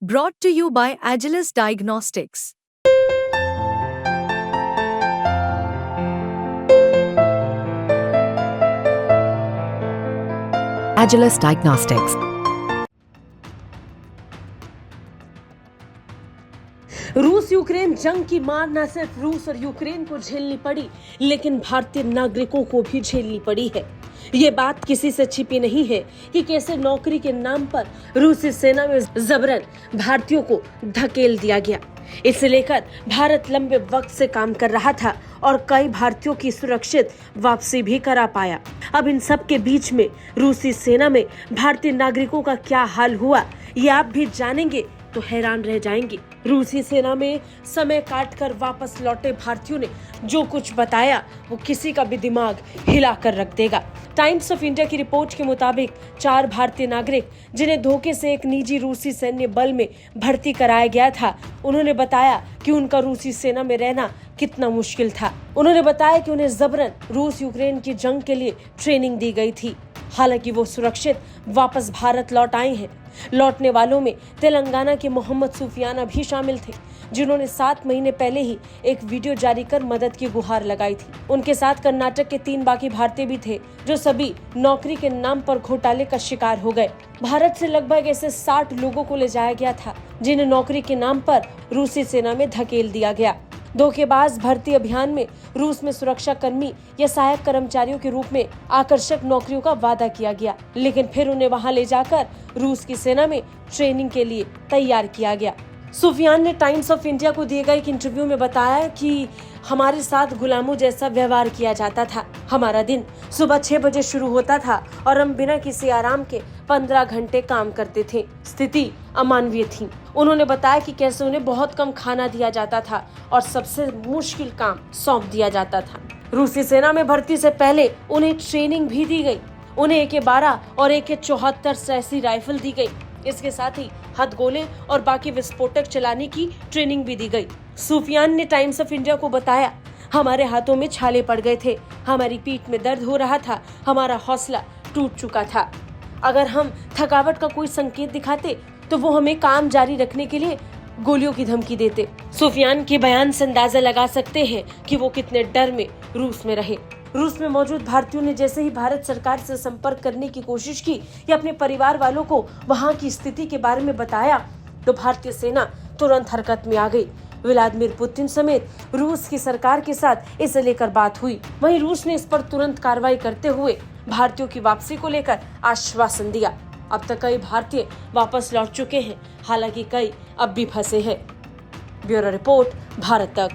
Brought to you by Agilus Diagnostics. Agilus Diagnostics. रूस Ukraine जंग की मार न सिर्फ रूस और यूक्रेन को झेलनी पड़ी, लेकिन भारतीय नागरिकों को भी झेलनी पड़ी है। ये बात किसी से छिपी नहीं है कि कैसे नौकरी के नाम पर रूसी सेना में जबरन भारतीयों को धकेल दिया गया। इसे लेकर भारत लंबे वक्त से काम कर रहा था और कई भारतीयों की सुरक्षित वापसी भी करा पाया। अब इन सब के बीच में रूसी सेना में भारतीय नागरिकों का क्या हाल हुआ, ये आप भी जानेंगे तो हैरान रह जाएंगे। रूसी सेना में समय काटकर वापस लौटे भारतीयों ने जो कुछ बताया वो किसी का भी दिमाग हिला कर रख देगा। टाइम्स ऑफ इंडिया की रिपोर्ट के मुताबिक 4 भारतीय नागरिक जिन्हें धोखे से एक निजी रूसी सैन्य बल में भर्ती कराया गया था, उन्होंने बताया कि उनका रूसी सेना में रहना कितना मुश्किल था। उन्होंने बताया कि उन्हें जबरन रूस यूक्रेन की जंग के लिए ट्रेनिंग दी गई थी। हालांकि वो सुरक्षित वापस भारत लौट आए हैं। लौटने वालों में तेलंगाना के मोहम्मद सुफियाना भी शामिल थे, जिन्होंने 7 महीने पहले ही एक वीडियो जारी कर मदद की गुहार लगाई थी। उनके साथ कर्नाटक के 3 बाकी भारतीय भी थे, जो सभी नौकरी के नाम पर घोटाले का शिकार हो गए। भारत से लगभग ऐसे 60 लोगों को ले जाया गया था, जिन्हें नौकरी के नाम पर रूसी सेना में धकेल दिया गया। धोखेबाज भर्ती अभियान में रूस में सुरक्षा कर्मी या सहायक कर्मचारियों के रूप में आकर्षक नौकरियों का वादा किया गया, लेकिन फिर उन्हें वहां ले जाकर रूस की सेना में ट्रेनिंग के लिए तैयार किया गया। सुफियान ने टाइम्स ऑफ इंडिया को दिए गए एक इंटरव्यू में बताया कि हमारे साथ गुलामों जैसा व्यवहार किया जाता था। हमारा दिन सुबह 6 बजे शुरू होता था और हम बिना किसी आराम के 15 घंटे काम करते थे। स्थिति अमानवीय थी। उन्होंने बताया कि कैसे उन्हें बहुत कम खाना दिया जाता था और सबसे मुश्किल काम सौंप दिया जाता था। रूसी सेना में भर्ती से पहले उन्हें ट्रेनिंग भी दी गई। उन्हें AK-12 और AK-74 ऐसी राइफल दी गई। इसके साथ ही हथगोले और बाकी विस्फोटक चलाने की ट्रेनिंग भी दी गई। सुफियान ने टाइम्स ऑफ इंडिया को बताया, हमारे हाथों में छाले पड़ गए थे, हमारी पीठ में दर्द हो रहा था, हमारा हौसला टूट चुका था। अगर हम थकावट का कोई संकेत दिखाते तो वो हमें काम जारी रखने के लिए गोलियों की धमकी देते। सुफियान के बयान से अंदाजा लगा सकते हैं कि वो कितने डर में रूस में रहे। रूस में मौजूद भारतीयों ने जैसे ही भारत सरकार से संपर्क करने की कोशिश की या अपने परिवार वालों को वहां की स्थिति के बारे में बताया, तो भारतीय सेना तुरंत हरकत में आ गई। व्लादिमीर पुतिन समेत रूस की सरकार के साथ इसे लेकर बात हुई। वहीं रूस ने इस पर तुरंत कार्रवाई करते हुए भारतीयों की वापसी को लेकर आश्वासन दिया। अब तक कई भारतीय वापस लौट चुके हैं, हालांकि कई अब भी फंसे हैं। ब्यूरो रिपोर्ट, भारत तक।